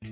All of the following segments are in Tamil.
Hey,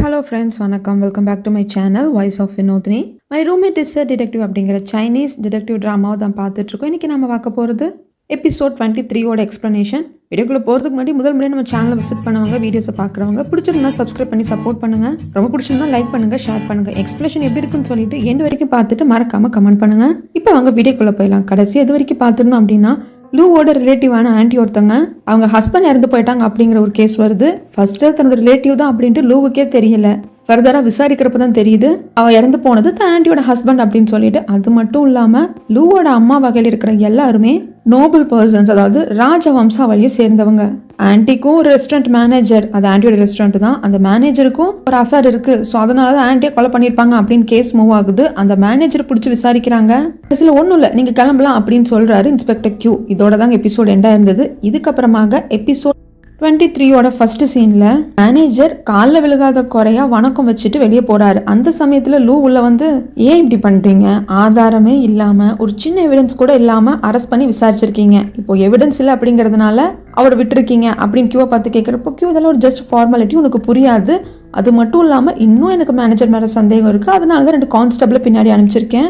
hello friends, வணக்கம். Welcome back to my channel, Voice of Vinodini. My roommate is a detective அப்படிங்கிற சைனீஸ் டிடெக்டிவ் ட்ராமாவை தான் பார்த்துட்ருக்கோம். இன்றைக்கி நம்ம பார்க்க போகிறது எபிசோட் 23ஓட எக்ஸ்ப்ளனேஷன். வீடியோக்குள்ளே போகிறதுக்கு முன்னாடி முதல் முறையாக நம்ம சேனலை விசிட் பண்ணுவாங்க, வீடியோஸை பார்க்குறவங்க பிடிச்சிருந்தா சப்ஸ்கிரைப் பண்ணி சப்போர்ட் பண்ணுங்கள். ரொம்ப பிடிச்சிருந்தா லைக் பண்ணுங்கள், ஷேர் பண்ணுங்கள். எக்ஸ்ப்ளனேஷன் எப்படி இருக்குன்னு சொல்லிட்டு எண்டு வரைக்கும் பார்த்துட்டு மறக்காமல் கமெண்ட் பண்ணுங்கள். இப்போ அவங்க வீடியோக்குள்ளே போயிடலாம். கடைசி எது வரைக்கும் பார்த்துருந்தோம் அப்படின்னா, லூவோட ரிலேட்டிவான ஆன்டி ஒருத்தங்க அவங்க ஹஸ்பண்ட் இறந்து போயிட்டாங்க அப்படிங்கிற ஒரு கேஸ் வருது. ஃபர்ஸ்ட் தன்னோட ரிலேட்டிவ் தான் அப்படின்ட்டு லூவுக்கே தெரியல. ஃபர்தரா விசாரிக்கிறப்ப தான் தெரியுது அவ இறந்து போனது தான் ஆன்டியோட ஹஸ்பண்ட் அப்படின்னு சொல்லிட்டு. அது மட்டும் இல்லாம லூவோட அம்மா வகையில் இருக்கிற எல்லாருமே நோபல் பர்சன்ஸ், அதாவது ராஜ வம்சாவளியை சேர்ந்தவங்க. ஆன்டிக்கும் ஒரு ரெஸ்டாரண்ட் மேனேஜர், அது ஆன்டியோட ரெஸ்டாரண்ட் தான், அந்த மேனேஜருக்கும் ஒரு அஃபேர் இருக்கு. ஸோ அதனால தான் ஆன்டியை கொலை பண்ணியிருப்பாங்க அப்படின்னு கேஸ் மூவ் ஆகுது. அந்த மேனேஜர் பிடிச்சி விசாரிக்கிறாங்க. கடைசியில் ஒன்றும் இல்லை, நீங்க கிளம்பலாம் அப்படின்னு சொல்றாரு இன்ஸ்பெக்டர் கியூ. இதோட தாங்க எபிசோட் எண்டா இருந்தது. இதுக்கப்புறமாக எபிசோட் 23ஓட ஃபர்ஸ்ட் சீன்ல மேனேஜர் காலில் விழுகாத குறையா வணக்கம் வச்சுட்டு வெளியே போறாரு. அந்த சமயத்துல லூ உள்ள வந்து, ஏன் இப்படி பண்றீங்க? ஆதாரமே இல்லாம ஒரு சின்ன எவிடன்ஸ் கூட இல்லாம அரெஸ்ட் பண்ணி விசாரிச்சிருக்கீங்க. இப்போ எவிடன்ஸ் இல்லை அப்படிங்கறதுனால அவர் விட்டுருக்கீங்க அப்படின்னு கியூவை பார்த்து கேட்குறப்போ, கியூ இதெல்லாம் ஒரு ஜஸ்ட் ஃபார்மாலிட்டி, உனக்கு புரியாது. அது மட்டும் இல்லாம இன்னும் எனக்கு மேனேஜர் மேல சந்தேகம் இருக்கு, அதனால தான் 2 கான்ஸ்டபிளை பின்னாடி அனுப்பிச்சிருக்கேன்.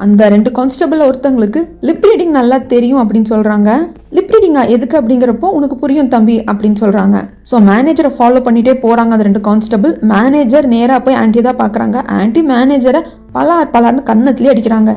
அந்த 2 கான்ஸ்டபிள் ஒருத்தங்களுக்கு லிப் ரீடிங் நல்லா தெரியும் அப்படின்னு சொல்றாங்க. லிப் ரீடிங்கா எதுக்கு அப்படிங்கிறப்போ, உனக்கு புரியும் தம்பி அப்படின்னு சொல்றாங்க. ஸோ மேனேஜரை ஃபாலோ பண்ணிட்டே போறாங்க அந்த 2 கான்ஸ்டபிள். மேனேஜர் நேராக போய் ஆன்டி தான் பார்க்குறாங்க. ஆன்டி மேனேஜரை பலார்னு கன்னத்திலே அடிக்கிறாங்க.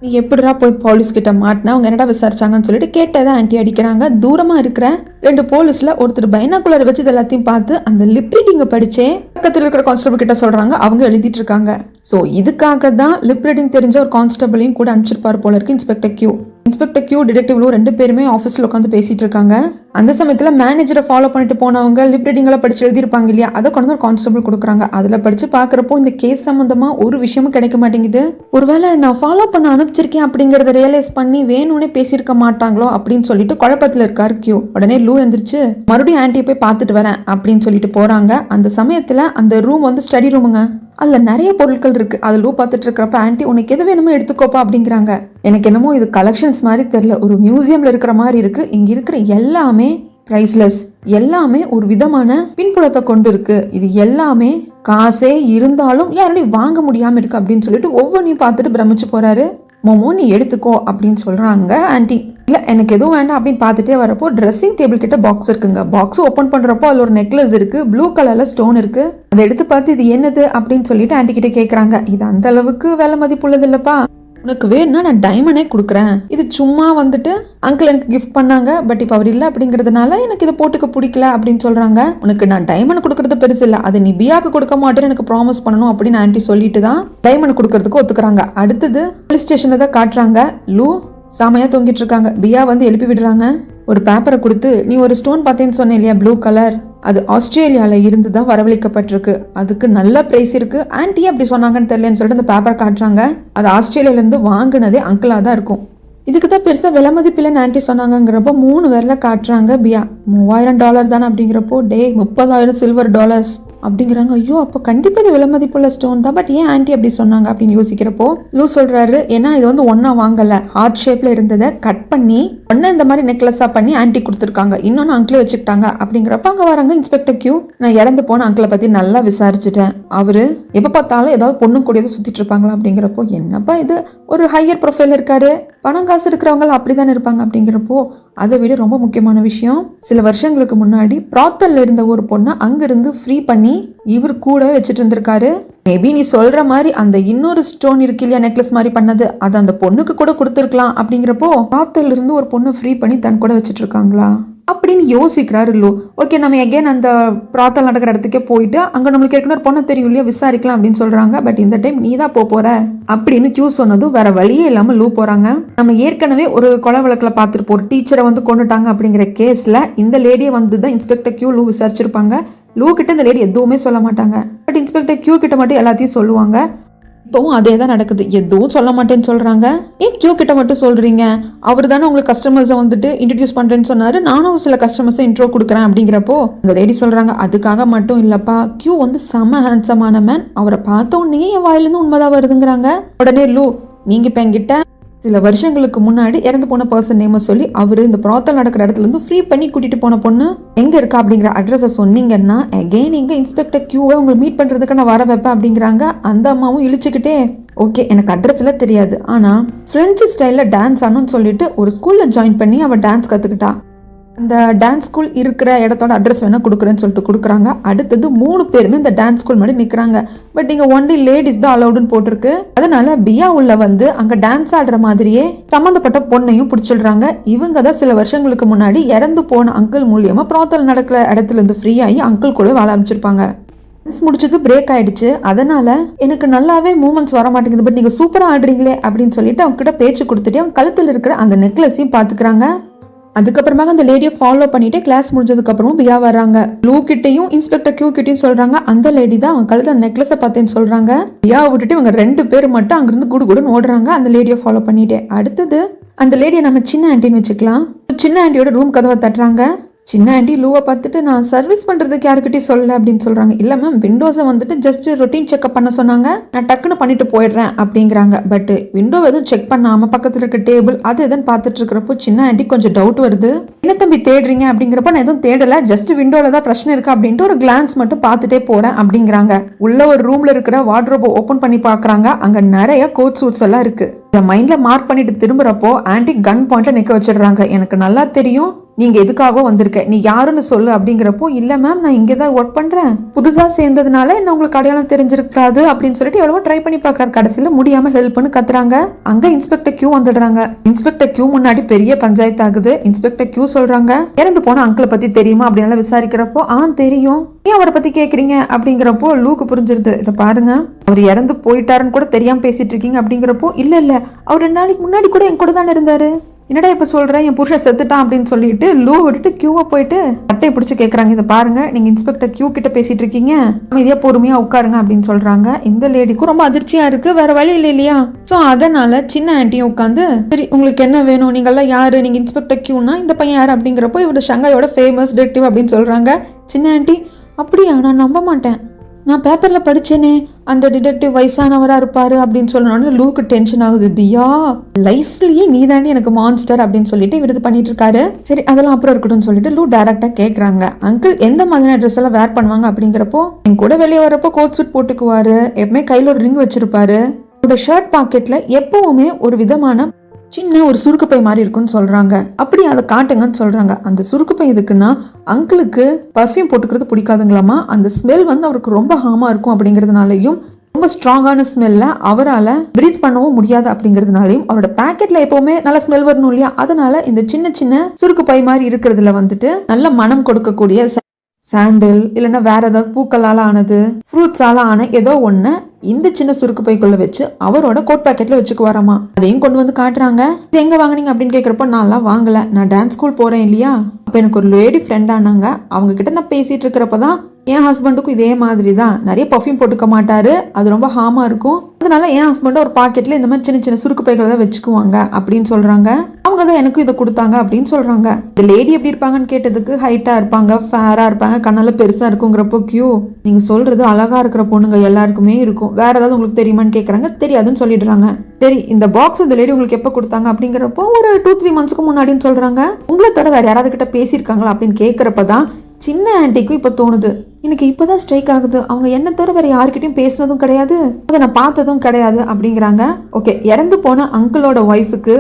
நீ எப்படிடா போய் போலீஸ் கிட்ட மாட்டினா, அவங்க என்னடா விசாரிச்சாங்கன்னு சொல்லிட்டு கேட்டதான் ஆன்டி அடிக்கிறாங்க. தூரமா இருக்கிற 2 போலீஸ்ல ஒருத்தர் பைனாகுலர் வச்சு இது எல்லாத்தையும் பார்த்து அந்த லிப் ரீடிங்கை படிச்சே பக்கத்தில் இருக்கிற கான்ஸ்டபிள் கிட்ட சொல்றாங்க. அவங்க எழுதிட்டு இருக்காங்க. ஸோ இதுக்காக தான் லிப் ரீடிங் தெரிஞ்ச ஒரு கான்ஸ்டபிளையும் கூட அனுப்பிச்சிருப்பாரு போல இருக்கு இன்ஸ்பெக்டர் கியூ. இன்ஸ்பெக்டர் கியூ டிடெக்டிவ்ல 2 பேருமே ஆஃபீஸில் உட்காந்து பேசிட்டு இருக்காங்க. அந்த சமயத்தில் மேனேஜரை ஃபாலோ பண்ணிட்டு போனவங்க லிப் ரீடிங்கெல்லாம் படிச்சு எழுதியிருப்பாங்க இல்லையா, அதை கொண்டு ஒரு கான்ஸ்டபிள் கொடுக்குறாங்க. அதில் படிச்சு பார்க்குறப்போ இந்த கேஸ் சம்மந்தமா ஒரு விஷயமும் கிடைக்க மாட்டேங்குது. ஒருவேளை நான் ஃபாலோ பண்ண அனுப்பிச்சிருக்கேன் அப்படிங்கிறத ரியலைஸ் பண்ணி வேணும்னே பேசியிருக்க மாட்டாங்களோ அப்படின்னு சொல்லிட்டு குழப்பத்தில் இருக்காரு கியூ. உடனே லூ எந்திரிச்சு மறுபடியும் ஆன்டியை போய் பார்த்துட்டு வரேன் அப்படின்னு சொல்லிட்டு போறாங்க. அந்த சமயத்தில் அந்த ரூம் வந்து ஸ்டடி ரூமுங்க. அதில் நிறைய பொருட்கள் இருக்கு. அது லூ பார்த்துட்டு இருக்கிறப்ப ஆன்டி, உனக்கு எது வேணுமோ எடுத்துக்கோப்பா அப்படிங்கிறாங்க. எனக்கு என்னமோ இது கலெக்ஷன்ஸ் மாதிரி தெரியல, ஒரு மியூசியம்ல இருக்கிற மாதிரி இருக்கு. இங்க இருக்கிற எல்லாமே பிரைஸ்லெஸ், எல்லாமே ஒரு விதமான பின்புலத்தை கொண்டு இருக்கு. இது எல்லாமே காசே இருந்தாலும் யாரையும் வாங்க முடியாம இருக்கு அப்படின்னு சொல்லிட்டு ஒவ்வொன்றையும் பார்த்துட்டு பிரமிச்சு போறாரு. மோமோ நீ எடுத்துக்கோ அப்படின்னு சொல்றாங்க ஆன்டி. இல்லை எனக்கு எதுவும் வேண்டாம் அப்படின்னு பார்த்துட்டே வரப்போ ட்ரெஸ்ஸிங் டேபிள் கிட்ட பாக்ஸ் இருக்குங்க. பாக்ஸ் ஓப்பன் பண்ணுறப்போ அதில் ஒரு நெக்லஸ் இருக்கு, ப்ளூ கலரில் ஸ்டோன் இருக்கு. அதை எடுத்து பார்த்து இது என்னது அப்படின்னு சொல்லிட்டு ஆன்டி கிட்ட கேட்குறாங்க. இது அந்த அளவுக்கு விலை மதிப்புள்ளது இல்லைப்பா, உனக்கு வேணும்னா நான் டைமண்டே கொடுக்குறேன். இது சும்மா வந்துட்டு அங்கிள் எனக்கு கிஃப்ட் பண்ணாங்க, பட் இப்போ அவர் இல்லை அப்படிங்கிறதுனால எனக்கு இதை போட்டுக்க பிடிக்கல அப்படின்னு சொல்றாங்க. உனக்கு நான் டைமண்ட் கொடுக்கறது பெருசு இல்லை, அது நீ பியாக்கு கொடுக்க மாட்டேன்னு எனக்கு ப்ராமிஸ் பண்ணணும் அப்படின்னு ஆன்டி சொல்லிட்டு தான் டைமண்ட் கொடுக்கறதுக்கு ஒத்துக்கிறாங்க. அடுத்தது போலீஸ் ஸ்டேஷன்ல தான் காட்டுறாங்க. லூ சாமையா தொங்கிட்டு இருக்காங்க. பியா வந்து எழுப்பி விடுறாங்க. ஒரு பேப்பரை கொடுத்து, நீ ஒரு ஸ்டோன் பார்த்தேன்னு சொன்னேன் இல்லையா ப்ளூ கலர், அது ஆஸ்திரேலியாவில் இருந்து தான் வரவழைக்கப்பட்டிருக்கு, அதுக்கு நல்ல பிரைஸ் இருக்கு. ஆன்டி அப்படி சொன்னாங்கன்னு தெரியலன்னு சொல்லிட்டு அந்த பேப்பரை காட்டுறாங்க. அது ஆஸ்திரேலியாவிலேருந்து வாங்கினதே அங்கிளாக தான் இருக்கும். இதுக்கு தான் பெருசாக விலை மதிப்பில்லைன்னு ஆன்டி சொன்னாங்கிறப்போ 3 விரல காட்டுறாங்க. பியா $3000 தானே அப்படிங்கிறப்போ, டே 30,000 சில்வர் டாலர்ஸ் அப்படிங்கிறாங்க. ஐயோ அப்போ கண்டிப்பாக இது விலை மதிப்புள்ள ஸ்டோன் தான், பட் ஏன் ஆன்டி அப்படி சொன்னாங்க அப்படின்னு யோசிக்கிறப்போ லூ சொல்றாரு, ஏன்னா இது வந்து ஒன்னா வாங்கல, ஹார்ட் ஷேப்ல இருந்ததை கட் பண்ணி ஒன்னா இந்த மாதிரி நெக்லஸா பண்ணி ஆன்டி கொடுத்துருக்காங்க, இன்னொன்னு அங்கிளே வச்சுக்கிட்டாங்க அப்படிங்கிறப்ப அங்க வராங்க இன்ஸ்பெக்டர் கியூ. நான் இறந்து போன அங்கிளை பத்தி நல்லா விசாரிச்சுட்டேன், அவரு எப்ப பார்த்தாலும் ஏதாவது பொண்ணு கூடியதை சுத்திட்டு இருப்பாங்களா அப்படிங்கிறப்போ, என்னப்பா இது ஒரு ஹையர் ப்ரொஃபைல் இருக்காரு, பணம் காசு இருக்கிறவங்க அப்படிதானே இருப்பாங்க அப்படிங்கிறப்போ, அதை விட ரொம்ப முக்கியமான விஷயம், சில வருஷங்களுக்கு முன்னாடி பிராத்தல்ல இருந்த ஒரு பொண்ணை அங்கிருந்து ஃப்ரீ பண்ணி இவர் கூட வச்சுட்டு இருந்திருக்காரு. மேபி நீ சொல்ற மாதிரி அந்த இன்னொரு ஸ்டோன் இருக்கு இல்லையா நெக்லஸ் மாதிரி பண்ணது, அதை அந்த பொண்ணுக்கு கூட கொடுத்துருக்கலாம் அப்படிங்கிறப்போ, பிராத்தல்ல இருந்து ஒரு பொண்ணை ஃப்ரீ பண்ணி தன் கூட வச்சுட்டு இருக்காங்களா அப்படின்னு யோசிக்கிறாரு லூ. ஓகே நம்ம எகேன் அந்த பிராத்தல் நடக்கிற இடத்துக்கே போயிட்டு அங்கே நம்மளுக்கு ஏற்கனவே ஒரு பொண்ணை தெரியும் இல்லையா விசாரிக்கலாம் அப்படின்னு சொல்றாங்க. பட் இந்த டைம் நீ தான் போற அப்படின்னு கியூ சொன்னதும் வேற வழியே இல்லாம லூ போறாங்க. நம்ம ஏற்கனவே ஒரு கொலை வழக்கில் பார்த்துருப்போம், ஒரு டீச்சரை வந்து கொண்டுட்டாங்க அப்படிங்கிற கேஸ்ல இந்த லேடியை வந்து தான் இன்ஸ்பெக்டர் கியூ லூ விசாரிச்சிருப்பாங்க. லூ கிட்ட இந்த லேடி எதுவுமே சொல்ல மாட்டாங்க, பட் இன்ஸ்பெக்டர் கியூ கிட்ட மட்டும் எல்லாத்தையும் சொல்லுவாங்க. இப்போவும் அதே தான் நடக்குது, எதுவும் சொல்ல மாட்டேன்னு சொல்றாங்க. ஏன் கியூ கிட்ட மட்டும் சொல்றீங்க, அவர் தானே உங்களுக்கு கஸ்டமர்ஸை வந்துட்டு இன்ட்ரடியூஸ் பண்றேன்னு சொன்னாரு, நானும் சில கஸ்டமர்ஸை இன்ட்ரோ கொடுக்குறேன் அப்படிங்கிறப்போ அந்த லேடி சொல்றாங்க, அதுக்காக மட்டும் இல்லப்பா, கியூ வந்து செம ஹேண்ட்ஸமான மேன், அவரை பார்த்த உடனே என் வாயிலிருந்து உண்மைதான் வருதுங்கிறாங்க. உடனே லூ, நீங்க இப்ப என்கிட்ட சில வருஷங்களுக்கு முன்னாடி இறந்து போன பர்சன் நேம சொல்லி அவரு இந்த ப்ராத்தல் நடக்கிற இடத்துல இருந்து ஃப்ரீ பண்ணி கூட்டிட்டு போன பொண்ணு எங்க இருக்கா அப்படிங்கிற அட்ரஸை சொன்னீங்கன்னா அகெயின் இங்க இன்ஸ்பெக்டர் கியூவை உங்களை மீட் பண்றதுக்கு நான் வர வைப்பேன் அப்படிங்கிறாங்க. அந்த அம்மாவும் இழிச்சுக்கிட்டே ஓகே எனக்கு அட்ரஸ்ல தெரியாது, ஆனா பிரெஞ்சு ஸ்டைல்ல டான்ஸ் ஆனும்னு சொல்லிட்டு ஒரு ஸ்கூல்ல ஜாயின் பண்ணி அவ டான்ஸ் கத்துக்கிட்டா. அந்த டான்ஸ் ஸ்கூல் இருக்கிற இடத்தோட அட்ரஸ் வேணா கொடுக்குறேன்னு சொல்லிட்டு கொடுக்குறாங்க. அடுத்தது 3 பேருமே இந்த டான்ஸ் ஸ்கூல் மாதிரி நிற்கிறாங்க. பட் இங்கே ஒன்லி லேடிஸ் தான் அலௌடுன்னு போட்டிருக்கு. அதனால பியா உள்ள வந்து அங்கே டான்ஸ் ஆடுற மாதிரியே சம்மந்தப்பட்ட பொண்ணையும் பிடிச்சிடுறாங்க. இவங்க தான் சில வருஷங்களுக்கு முன்னாடி இறந்து போன அங்கிள் மூலியமா ப்ராத்தல் நடக்கிற இடத்துல இருந்து ஃப்ரீ ஆகி அங்கிள் கூட வாழ ஆரம்பிச்சிருப்பாங்க. முடிச்சது பிரேக் ஆயிடுச்சு. அதனால எனக்கு நல்லாவே மூமெண்ட்ஸ் வர மாட்டேங்குது, பட் நீங்க சூப்பரா ஆடுறீங்களே அப்படின்னு சொல்லிட்டு அவங்க கிட்ட பேச்சு கொடுத்துட்டு அவங்க கழுத்தில் இருக்கிற அந்த நெக்லஸையும் பாத்துக்கிறாங்க. அதுக்கப்புறமா அந்த லேடியை ஃபாலோ பண்ணிட்டு கிளாஸ் முடிஞ்சதுக்கு அப்புறமும் பியா வர்றாங்க. லூ கிட்டையும் இன்ஸ்பெக்டர் கியூ கிட்டையும் சொல்றாங்க அந்த லேடி தான் அவங்க கழுத்துல நெக்லஸை பார்த்தேன்னு சொல்றாங்க. பியாவை விட்டுட்டு இவங்க 2 பேர் மட்டும் அங்கிருந்து குடுகுடுன்னு ஓடுறாங்க அந்த லேடியை ஃபாலோ பண்ணிட்டு. அடுத்தது அந்த லேடியை நம்ம சின்ன ஆண்டின்னு வச்சுக்கலாம். சின்ன ஆண்டியோட ரூம் கதவை தட்டுறாங்க. சின்ன ஆண்டி லூவை பார்த்துட்டு நான் சர்வீஸ் பண்ணுறதுக்கு யாருக்கிட்டையும் சொல்லலை அப்படின்னு சொல்கிறாங்க. இல்லை மேம் விண்டோஸை வந்துட்டு ஜஸ்ட் ரொட்டீன் செக்அப் பண்ண சொன்னாங்க, நான் டக்குன்னு பண்ணிட்டு போயிடுறேன் அப்படிங்கிறாங்க. பட் விண்டோ எதுவும் செக் பண்ணாமல் பக்கத்தில் இருக்க டேபிள் அது எதுன்னு பார்த்துட்டு இருக்கிறப்போ சின்ன ஆண்டி கொஞ்சம் டவுட் வருது. என்ன தம்பி தேடுறீங்க அப்படிங்கிறப்ப நான் எதுவும் தேடலை, ஜஸ்ட் விண்டோவில் தான் பிரச்சனை இருக்கா அப்படின்ட்டு ஒரு கிளான்ஸ் மட்டும் பார்த்துட்டே போகிறேன் அப்படிங்கிறாங்க. உள்ள ஒரு ரூமில் இருக்கிற வார்ட்ரோபை ஓப்பன் பண்ணி பார்க்குறாங்க. அங்கே நிறைய கோட் சூட்ஸ் எல்லாம் இருக்குது. இதை மைண்டில் மார்க் பண்ணிட்டு திரும்புறப்போ ஆண்டி கன் பாயிண்ட்ல நிற்க வச்சிடுறாங்க. எனக்கு நல்லா தெரியும் நீங்க எதுக்காக வந்திருக்க, நீ யாருன்னு சொல்லு அப்படிங்கிறப்போ இல்ல மேம் நான் இங்கே தான் ஒர்க் பண்றேன், புதுசா சேர்ந்ததுனால என்ன உங்களுக்கு அடையாளம் தெரிஞ்சிருக்காது அப்படின்னு சொல்லிட்டு எவ்வளவோ ட்ரை பண்ணி பார்க்கறாரு. கடைசியில முடியாம ஹெல்ப்னு கத்துறாங்க. அங்க இன்ஸ்பெக்டர் கியூ வந்துடுறாங்க. இன்ஸ்பெக்டர் கியூ முன்னாடி பெரிய பஞ்சாயத்து ஆகுது. இன்ஸ்பெக்டர் கியூ சொல்றாங்க இறந்து போன அங்கிளை பத்தி தெரியுமா அப்படின்னு விசாரிக்கிறப்போ தெரியும், ஏன் அவரை பத்தி கேக்குறீங்க அப்படிங்கிறப்போ லூக்கு புரிஞ்சிருது. இதை பாருங்க அவர் இறந்து போயிட்டாருன்னு கூட தெரியாம பேசிட்டு இருக்கீங்க அப்படிங்கிறப்போ இல்ல அவர் 2 நாளைக்கு முன்னாடி கூட என் கூட தானே இருந்தாரு, என்னடா இப்ப சொல்றேன் என் புருஷன் செத்துட்டான் அப்படின்னு சொல்லிட்டு லூ விட்டுட்டு கியூவை போயிட்டு அட்டையை பிடிச்சி கேட்கறாங்க. இதை பாருங்க நீங்க இன்ஸ்பெக்டர் கியூ கிட்ட பேசிட்டு இருக்கீங்க, அமைதியா பொறுமையா உட்காருங்க அப்படின்னு சொல்றாங்க. இந்த லேடிக்கும் ரொம்ப அதிர்ச்சியா இருக்கு, வேற வழி இல்லை இல்லையா. சோ அதனால சின்ன ஆண்டியும் உட்காந்து சரி உங்களுக்கு என்ன வேணும், நீங்க எல்லாம் யாரு, நீங்க இன்ஸ்பெக்டர் கியூனா இந்த பையன் யாரு அப்படிங்கிறப்போ இவரு ஷங்காயோட ஃபேமஸ் டிடெக்டிவ் அப்படின்னு சொல்றாங்க. சின்ன ஆண்டி அப்படியா, நான் நம்ப மாட்டேன், நான் பேப்பர்ல படிச்சேனே அந்த டிடெக்டிவ் வயசானவரா இருப்பாரு அப்படின்னு சொல்லணும்னு லூக்கு டென்ஷன் ஆகுது. பியா லைஃப்லயே நீ தாண்டி எனக்கு மான்ஸ்டர் அப்படின்னு சொல்லிட்டு இவர் இது பண்ணிட்டு இருக்காரு. சரி அதெல்லாம் அப்புறம் இருக்கட்டும்னு சொல்லிட்டு லூ டைரக்டா கேக்குறாங்க அங்கிள் எந்த மாதிரியான ட்ரெஸ் எல்லாம் வேர் பண்ணுவாங்க அப்படிங்கிறப்போ என் கூட வெளியே வரப்போ கோட் சூட் போட்டுக்குவாரு, எப்பவுமே கையில ஒரு ரிங் வச்சிருப்பாரு, அவரோட ஷர்ட் பாக்கெட்ல எப்பவுமே ஒரு விதமான சின்ன ஒரு சுருக்கு பை மாதிரி இருக்குன்னு சொல்றாங்க. அப்படி அதை காட்டுங்கன்னு சொல்றாங்க. அந்த சுருக்கு பை எதுக்குன்னா அங்கிளுக்கு பர்ஃப்யூம் போட்டுக்கிறது பிடிக்காதுங்களாமா, அந்த ஸ்மெல் அவருக்கு ரொம்ப ஹார்மா இருக்கும் அப்படிங்கிறதுனாலையும் ரொம்ப ஸ்ட்ராங்கான ஸ்மெல்ல அவரால் பிரீத் பண்ணவும் முடியாது அப்படிங்கிறதுனாலையும் அவரோட பேக்கெட்ல எப்பவுமே நல்ல ஸ்மெல் வரணும் இல்லையா, அதனால இந்த சின்ன சின்ன சுருக்கு பை மாதிரி இருக்கிறதுல நல்ல மனம் கொடுக்கக்கூடிய சாண்டில் இல்லைன்னா வேற ஏதாவது பூக்களால ஆனது ஃப்ரூட்ஸால ஆன ஏதோ ஒண்ணு இந்த சின்ன சுருக்கு பைக்குள்ள வச்சு அவரோட கோட் பேக்கெட்ல வச்சுக்குவாராமா. அதையும் கொண்டு வந்து காட்டுறாங்க. இது எங்க வாங்கினீங்க அப்படின்னு கேட்கறப்போ நான்லாம் வாங்கல, நான் டான்ஸ் ஸ்கூல் போறேன் இல்லையா, அப்ப எனக்கு ஒரு லேடி ஃப்ரெண்ட் ஆனாங்க, அவங்க கிட்ட நான் பேசிட்டு இருக்கிறப்பதான் என் ஹஸ்பண்டுக்கும் இதே மாதிரி தான் நிறைய பர்ஃப்யூம் போட்டுக்க மாட்டாரு, அது ரொம்ப ஹார்மா இருக்கும், அதனால என் ஹஸ்பண்ட் ஒரு பாக்கெட்ல இந்த மாதிரி சின்ன சின்ன சுருக்கு பைகளை தான் வச்சுக்குவாங்க அப்படின்னு சொல்றாங்க. அவங்க தான் எனக்கும் இதை கொடுத்தாங்க அப்படின்னு சொல்றாங்க. இந்த லேடி எப்படி இருப்பாங்கன்னு கேட்டதுக்கு ஹைட்டா இருப்பாங்க, ஃபேரா இருப்பாங்க, கண்ணால பெருசா இருக்குங்கிறப்போ கியூ நீங்க சொல்றது அழகா இருக்கிற பொண்ணுங்க எல்லாருக்குமே இருக்கும், வேற ஏதாவது உங்களுக்கு தெரியுமான்னு கேட்கறாங்க. தெரியாதுன்னு சொல்லிடுறாங்க. சரி இந்த பாக்ஸ் இந்த லேடி உங்களுக்கு எப்போ கொடுத்தாங்க அப்படிங்கிறப்போ ஒரு 2-3 மந்த்ஸ்க்கு முன்னாடின்னு சொல்றாங்க. உங்களை தவிர வேற யாராவது கிட்ட பேசியிருக்காங்களா அப்படின்னு கேட்கறப்பதான் சின்ன ஆண்டிக்கும் இப்ப தோணுது, எனக்கு இப்பதான் ஸ்ட்ரைக் ஆகுது, அவங்க என்ன தவிர வேற யாருக்கிட்டையும் பேசுனதும் கிடையாது, அதை நான் பார்த்ததும் கிடையாது அப்படிங்கிறாங்க. ஓகே இறந்து போன அங்கிளோட ஒய்ஃபுக்கு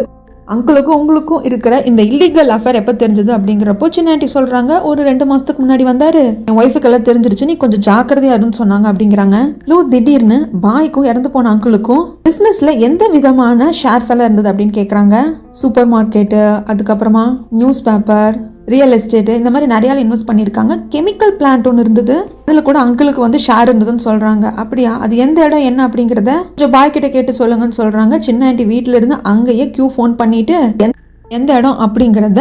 அங்கிளுக்கும் உங்களுக்கும் இருக்கிற இந்த இல்லீகல் அஃபேர் எப்போ தெரிஞ்சது அப்படிங்கிறப்போ சின்ன ஆண்டி சொல்றாங்க ஒரு 2 மாசத்துக்கு முன்னாடி வந்தாரு, என் ஒய்ஃபுக்கு எல்லாம் தெரிஞ்சிருச்சு, நீ கொஞ்சம் ஜாக்கிரதையா இருன்னு சொன்னாங்க அப்படிங்கிறாங்க. லூ திடீர்னு பாய்க்கும் இறந்து போன அங்கிளுக்கும் பிசினஸ்ல எந்த விதமான ஷேர்ஸ் எல்லாம் இருந்தது அப்படின்னு கேட்கறாங்க. சூப்பர் மார்க்கெட்டு, அதுக்கப்புறமா நியூஸ் பேப்பர், ரியல் எஸ்டேட், இந்த மாதிரி நிறைய இன்வெஸ்ட் பண்ணியிருக்காங்க. கெமிக்கல் பிளான்ட் ஒன்று இருந்தது, அதில் கூட அங்கிளுக்கு ஷேர் இருந்ததுன்னு சொல்றாங்க. அப்படியா, அது எந்த இடம் என்ன அப்படிங்கிறத கொஞ்சம் பாய் கிட்ட கேட்டு சொல்லுங்கன்னு சொல்றாங்க. சின்ன ஆண்டி வீட்டில இருந்து அங்கேயே கியூ ஃபோன் பண்ணிட்டு எந்த இடம் அப்படிங்கிறத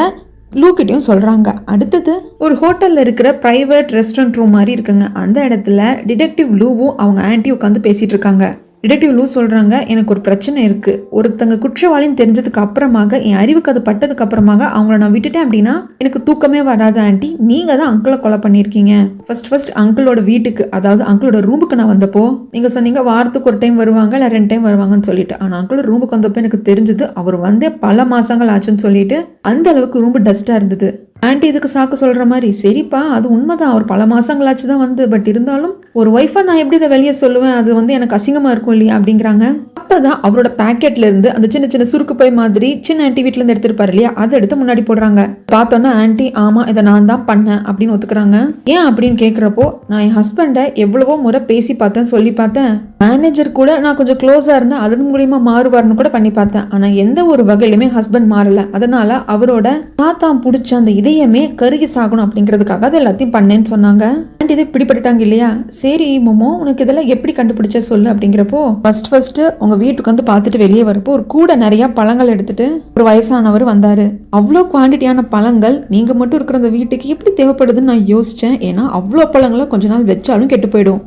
லூக்கிட்டையும் சொல்றாங்க. அடுத்தது ஒரு ஹோட்டல்ல இருக்கிற பிரைவேட் ரெஸ்டாரண்ட் ரூம் மாதிரி இருக்குங்க. அந்த இடத்துல டிடெக்டிவ் லூவும் அவங்க ஆண்டி உட்காந்து பேசிட்டு இருக்காங்க. டிடெக்டிவ் லூ சொல்கிறாங்க, எனக்கு ஒரு பிரச்சனை இருக்குது. ஒருத்தங்க குற்றவாளின்னு தெரிஞ்சதுக்கு அப்புறமாக, என் அறிவுக்கு அது பட்டதுக்கு அப்புறமாக அவங்கள நான் விட்டுட்டேன் அப்படின்னா எனக்கு தூக்கமே வராது ஆண்டி. நீங்கள் தான் அங்கிளை கொலை பண்ணியிருக்கீங்க. ஃபர்ஸ்ட் அங்கிளோட வீட்டுக்கு, அதாவது அங்கிளோட ரூமுக்கு நான் வந்தப்போ நீங்கள் சொன்னீங்க வாரத்துக்கு ஒரு டைம் வருவாங்க இல்லை 2 டைம் வருவாங்கன்னு சொல்லிட்டு. ஆனால் அங்கிளோட ரூமுக்கு வந்தப்போ எனக்கு தெரிஞ்சது அவர் வந்தே பல மாதங்கள் ஆச்சுன்னு சொல்லிட்டு அந்த அளவுக்கு ரூம் டஸ்ட்டாக இருந்தது. ஆண்டி இதுக்கு சாக்கு சொல்கிற மாதிரி, சரிப்பா அது உண்மைதான், அவர் பல மாதங்களாச்சு தான் வந்து, பட் இருந்தாலும் ஒரு ஒய்ஃபா நான் எப்படி இதை வெளியே சொல்லுவேன், அது வந்து எனக்கு அசிங்கமாக இருக்கும் இல்லையா அப்படிங்கிறாங்க. அப்போதான் அவரோட பேக்கெட்ல இருந்து அந்த சின்ன சின்ன சுருக்கு பை மாதிரி சின்ன ஆண்டி வீட்டில இருந்து எடுத்திருப்பாரு இல்லையா, அதை எடுத்து முன்னாடி போடுறாங்க. பார்த்தோன்னா ஆண்டி ஆமா இதை நான் தான் பண்ணேன் அப்படின்னு ஒத்துக்கிறாங்க. ஏன் அப்படின்னு கேட்குறப்போ, நான் என் ஹஸ்பண்டை எவ்வளவோ முறை பேசி பார்த்தேன், சொல்லி பார்த்தேன், மேனேஜர் கூட நான் கொஞ்சம் க்ளோஸாக இருந்தேன், அதன் மூலியமா மாறுவார்னு கூட பண்ணி பார்த்தேன். ஆனால் எந்த ஒரு வகையிலுமே ஹஸ்பண்ட் மாறல. அதனால அவரோட தாத்தாம் பிடிச்ச அந்த இதயமே கருகி சாகணும் அப்படிங்கிறதுக்காக அது எல்லாத்தையும் பண்ணேன்னு சொன்னாங்க. ஆண்டி இதை பிடிபட்டுட்டாங்க இல்லையா. சரி மோமோ, உனக்கு இதெல்லாம் எப்படி கண்டுபிடிச்ச சொல்லு அப்படிங்கிறப்போ, ஃபர்ஸ்ட் உங்க வீட்டுக்கு வந்து பார்த்துட்டு வெளியே வரப்போ ஒரு கூட நிறைய பழங்கள் எடுத்துட்டு ஒரு வயசானவர் வந்தாரு. அவ்வளோ குவான்டிட்டியான பழங்கள் நீங்க மட்டும் இருக்கிற அந்த வீட்டுக்கு எப்படி தேவைப்படுதுன்னு நான் யோசிச்சேன். ஏன்னா அவ்வளோ பழங்களை கொஞ்ச நாள் வச்சாலும் கெட்டு போயிடும்.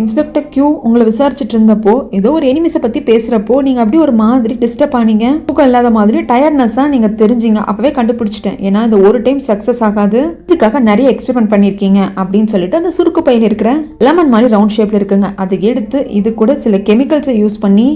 இன்ஸ்பெக்டர் கியூ உங்களை விசாரிச்சுட்டு இருந்தப்போ ஏதோ ஒரு எனிமிஸை பற்றி பேசுகிறப்போ நீங்கள் அப்படியே ஒரு மாதிரி டிஸ்டர்ப் ஆனீங்க, தூக்கம் இல்லாத மாதிரி டயர்ட்னஸாக நீங்கள் தெரிஞ்சிங்க. அப்போவே கண்டுபிடிச்சிட்டேன், ஏன்னா இந்த ஒரு டைம் சக்ஸஸ் ஆகாது, இதுக்காக நிறைய எக்ஸ்பெரிமெண்ட் பண்ணியிருக்கீங்க அப்படின்னு சொல்லிட்டு அந்த சுருக்கு பையில் இருக்கிற லெமன் மாதிரி ரவுண்ட் ஷேப்பில் இருக்குங்க, அதை எடுத்து இது கூட சில கெமிக்கல்ஸை யூஸ் பண்ணி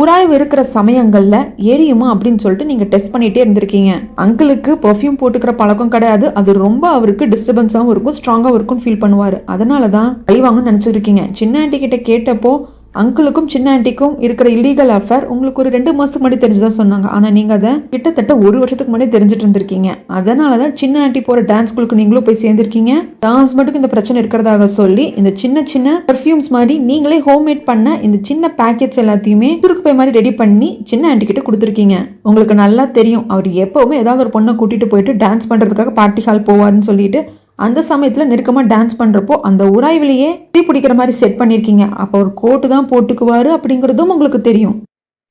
உராய்வு இருக்கிற சமயங்கள்ல எரியுமா அப்படின்னு சொல்லிட்டு நீங்க டெஸ்ட் பண்ணிட்டே இருந்திருக்கீங்க. அங்கிளுக்கு பெர்ஃப்யூம் போட்டுக்கிற பழக்கம் கிடையாது, அது ரொம்ப அவருக்கு டிஸ்டர்பன்ஸாகவும் இருக்கும், ஸ்ட்ராங்காகவும் இருக்கும்னு ஃபீல் பண்ணுவார். அதனால தான் பழி வாங்கணும்னு நினச்சிருக்கீங்க. சின்ன ஆண்டி கிட்ட கேட்டப்போ அங்கிளுக்கும் சின்ன ஆண்டிக்கும் இருக்கிற இல்லீகல் அஃபேர் உங்களுக்கு ஒரு 2 மாதத்துக்கு முன்னாடி தெரிஞ்சுதான் சொன்னாங்க. ஆனால் நீங்கள் அதை கிட்டத்தட்ட 1 வருஷத்துக்கு முன்னாடி தெரிஞ்சுட்டு இருந்திருக்கீங்க. அதனால தான் சின்ன ஆண்டி போகிற டான்ஸ் ஸ்கூலுக்கு நீங்களும் போய் சேர்ந்துருக்கீங்க. டான்ஸ் மட்டும் இந்த பிரச்சனை இருக்கிறதாக சொல்லி இந்த சின்ன சின்ன பர்ஃப்யூம்ஸ் மாதிரி நீங்களே ஹோம்மேட் பண்ண இந்த சின்ன பேக்கெட்ஸ் எல்லாத்தையுமே துருக்கு போய் மாதிரி ரெடி பண்ணி சின்ன ஆண்டி கிட்ட கொடுத்துருக்கீங்க. உங்களுக்கு நல்லா தெரியும், அவர் எப்போவுமே ஏதாவது ஒரு பொண்ணை கூட்டிகிட்டு போயிட்டு டான்ஸ் பண்ணுறதுக்காக பார்ட்டி ஹால் போவார்னு சொல்லிட்டு அந்த சமயத்தில் நெருக்கமாக டான்ஸ் பண்ணுறப்போ அந்த உராய்விலேயே தீ பிடிக்கிற மாதிரி செட் பண்ணியிருக்கீங்க. அப்போ ஒரு கோட்டு தான் போட்டுக்குவார் அப்படிங்கிறதும் உங்களுக்கு தெரியும்.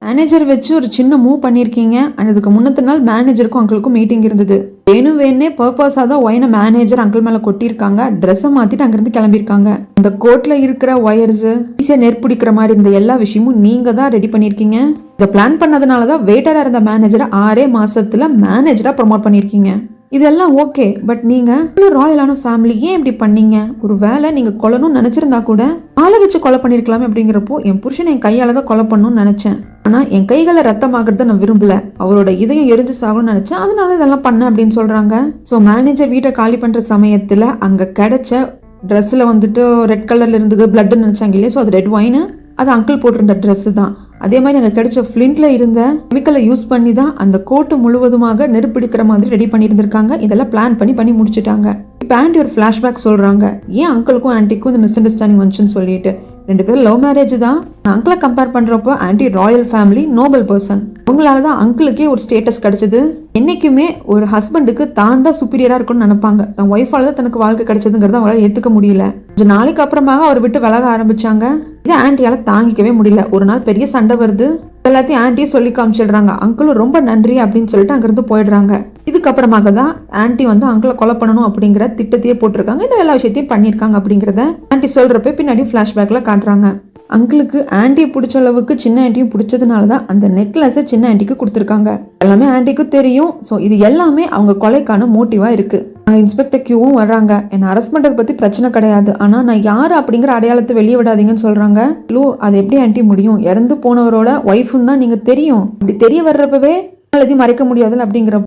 மேனேஜர் வச்சு ஒரு சின்ன மூவ் பண்ணியிருக்கீங்க. அதுக்கு முன்னத்த நாள் மேனேஜருக்கும் அங்கிளுக்கும் மீட்டிங் இருந்தது. வேணும்னே பர்பஸாக தான் ஒயினை மேனேஜர் அங்கிள் மேலே கொட்டியிருக்காங்க. ட்ரெஸ்ஸை மாற்றிட்டு அங்கேருந்து கிளம்பியிருக்காங்க. அந்த கோட்டில் இருக்கிற ஒயர்ஸு ஈஸியாக நெருப்பிடிக்கிற மாதிரி இருந்த எல்லா விஷயமும் நீங்கள் தான் ரெடி பண்ணியிருக்கீங்க. இதை பிளான் பண்ணதுனால தான் வெயிட்டராக இருந்த மேனேஜரை 6 மாதத்தில் மேனேஜராக ப்ரமோட் பண்ணியிருக்கீங்க. இதெல்லாம் ஓகே, பட் நீங்கள் இவ்வளோ ராயலான ஃபேமிலி ஏன் இப்படி பண்ணீங்க? ஒரு வேளை நீங்கள் கொல்லணும்னு நினச்சிருந்தா கூட ஆளை வச்சு கொலை பண்ணியிருக்கலாமே அப்படிங்கிறப்போ, என் புருஷனை என் கையால் தான் கொலை பண்ணணும்னு நினச்சேன், ஆனால் என் கைகளை ரத்தமாகிறத நான் விரும்பல, அவரோட இதயம் எரிஞ்சு சாகணும்னு நினச்சேன், அதனால இதெல்லாம் பண்ணேன் அப்படின்னு சொல்கிறாங்க. ஸோ மேனேஜர் வீட்டை காலி பண்ணுற சமயத்தில் அங்கே கிடைச்ச ட்ரெஸ்ஸில் வந்துட்டு ரெட் கலரில் இருந்தது, பிளட்டுன்னு நினச்சாங்க இல்லையா. ஸோ அது ரெட் ஒயின், அது அங்கிள் போட்டிருந்த ட்ரெஸ்ஸு தான். அதே மாதிரி அங்கே கிடைச்ச ஃப்ளின்ட்ல இருந்த கெமிக்கலை யூஸ் பண்ணி தான் அந்த கோட்டு முழுவதுமாக நெருப்பிடிக்கிற மாதிரி ரெடி பண்ணியிருந்திருக்காங்க. இதெல்லாம் பிளான் பண்ணி முடிச்சுட்டாங்க. இப்போ ஆண்டி ஒரு ஃப்ளாஷ்பேக் சொல்கிறாங்க, ஏன் அங்கிளுக்கும் ஆண்டிக்கும் இந்த மிஸ் அண்டர்ஸ்டாண்டிங் வந்துச்சுன்னு சொல்லிட்டு. 2 பேரும் லவ் மேரேஜ் தான். அங்கிளை கம்பேர் பண்ணுறப்போ aunty Royal family, Nobel person. உங்களால தான் அங்கிளுக்கே ஒரு ஸ்டேட்டஸ் கிடைச்சது. என்றைக்குமே ஒரு ஹஸ்பண்டுக்கு தான் தான் சுப்பீரியராக இருக்கும்னு நினைப்பாங்க. தன் ஒய்ஃபால தான் தனக்கு வாழ்க்கை கிடைச்சதுங்கிறத அவங்களால ஏற்றுக்க முடியல. கொஞ்சம் நாளைக்கு அப்புறமாக அவர் விட்டு விலக ஆரம்பிச்சாங்க. இதை ஆண்டியால தாங்கிக்கவே முடியல. ஒரு நாள் பெரிய சண்டை வருது. எல்லாத்தையும் ஆண்டியே சொல்லி காமிச்சிடுறாங்க. அங்கிளும் ரொம்ப நன்றி அப்படின்னு சொல்லிட்டு அங்கிருந்து போயிடுறாங்க. இதுக்கப்புறமாக தான் ஆண்டி வந்து அங்கிளை கொலை பண்ணணும் அப்படிங்கிற திட்டத்தையே போட்டிருக்காங்க. இந்த எல்லா விஷயத்தையும் பண்ணியிருக்காங்க அப்படிங்கிறத ஆண்டி சொல்றப்ப பின்னாடி ஃப்ளாஷ்பேக்ல காட்டுறாங்க. அங்கிளுக்கு ஆண்டியை பிடிச்ச அளவுக்கு சின்ன ஆண்டியும் பிடிச்சதுனால தான் அந்த நெக்லஸை சின்ன ஆண்டிக்கு கொடுத்துருக்காங்க. எல்லாமே ஆண்டிக்கும் தெரியும். ஸோ இது எல்லாமே அவங்க கொலைக்கான மோட்டிவா இருக்கு. இன்ஸ்பெக்டர் கியூவும் வர்றாங்க. என்னை அரெஸ்ட் பண்ணுறதை பற்றி பிரச்சனை கிடையாது, ஆனால் நான் யார் அப்படிங்கிற அடையாளத்தை வெளியே விடாதீங்கன்னு சொல்கிறாங்க. லோ, அது எப்படி ஆண்டி முடியும்? இறந்து போனவரோட ஒய்ஃபுன்னு தான் நீங்கள் தெரியும். இப்படி தெரிய வர்றப்பவே எல்லாத்தையும் மறைக்க முடியாதுல்ல அப்படிங்கிற.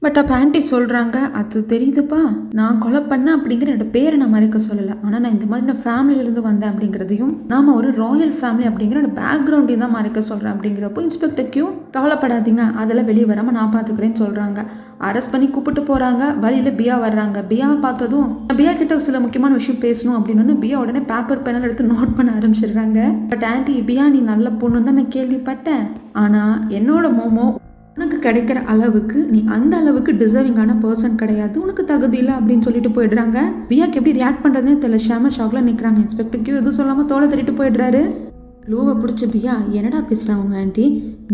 பட் அப்போ ஆண்டி சொல்கிறாங்க, அது தெரியுதுப்பா, நான் கொலை பண்ணேன் அப்படிங்கிற என்னோட பேரை நான் மறைக்க சொல்லலை, ஆனால் நான் இந்த மாதிரி நான் ஃபேமிலியிலேருந்து வந்தேன் அப்படிங்கிறதையும் நாம் ஒரு ராயல் ஃபேமிலி அப்படிங்கிற என்னோட பேக்ரவுண்டையும் தான் மறைக்க சொல்கிறேன் அப்படிங்கிறப்போ இன்ஸ்பெக்டர் கியூ கவலைப்படாதீங்க, அதெல்லாம் வெளியே வராமல் நான் பார்த்துக்கிறேன்னு சொல்கிறாங்க. அரெஸ்ட் பண்ணி கூப்பிட்டு போகிறாங்க. வழியில் பியா வர்றாங்க. பியாவை பார்த்ததும் பியா கிட்ட சில முக்கியமான விஷயம் பேசணும் அப்படின்னு பியா உடனே பேப்பர் பெனல் எடுத்து நோட் பண்ண ஆரம்பிச்சிடுறாங்க. பட் ஆண்டி, பியா நீ நல்ல பொண்ணு தான் நான் கேள்விப்பட்டேன், ஆனால் என்னோட மோமோ உனக்கு கிடைக்கிற அளவுக்கு நீ அந்த அளவுக்கு டிசர்விங்கான பர்சன் கிடையாது, உனக்கு தகுதி இல்லை அப்படின்னு சொல்லிட்டு போயிடுறாங்க. பியாக்கு எப்படி ரியாக்ட் பண்ணுறதுன்னு தெரியல. ஷாம ஷாக்ல நிற்கிறாங்க. இன்ஸ்பெக்டருக்கு எதுவும் சொல்லாமல் தோலை தட்டிட்டு போயிடுறாரு. லூவை பிடிச்ச பியா, என்னடா பேசுகிறாங்க ஆண்டி?